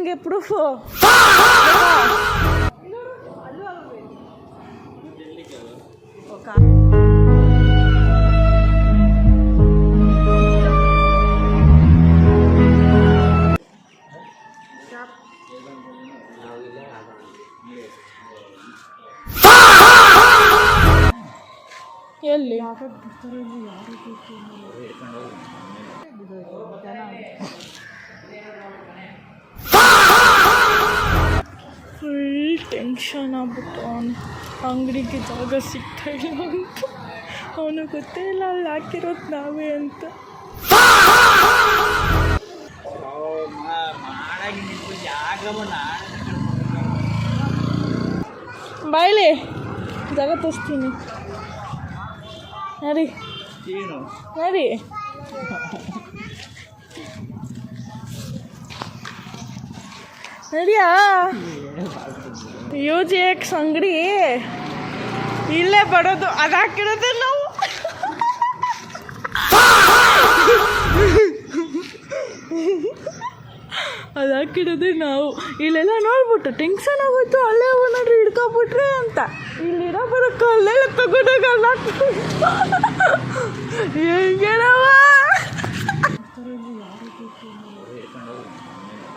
ನಿಂಗೆ ಪ್ರೂಫು ಎಲ್ಲಿ full tension ಆಗ್ಬಿಟ್ಟು ಅವನು ಅಂಗಡಿಗೆ ಜಾಗ ಸಿಗ್ತಾ ಇಲ್ಲ ಅಂತ ಅವನು ಗೊತ್ತೇ ಇಲ್ಲ ಅಲ್ಲಿ ಹಾಕಿರೋದು ನಾವೇ ಅಂತ. ಬಾಯ್ಲಿ ಜಾಗ ತೋರಿಸ್ತೀನಿ ನಡಿ ನಡಿ. ನಡಿಯಾ UGX ಅಂಗಡಿ ಇಲ್ಲೇ ಬರೋದು, ಅದು ಹಾಕಿರೋದು ನಾವು. ಅದು ಹಾಕಿರೋದೇ ನಾವು. ಇಲ್ಲೆಲ್ಲ ನೋಡ್ಬಿಟ್ಟು ಟೆನ್ಷನ್ ಆಗೋಯ್ತು, ಅಲ್ಲೇ ನೋಡ್ರಿ ಹಿಡ್ಕೊಬಿಟ್ರೆ ಅಂತ. ಇಲ್ಲಿರೋ ಬರೋ ಕಲ್ಲೆಲ್ಲ ತಗೊಂಡೋಗಲ್ಲ ಹೆಂಗೇನವ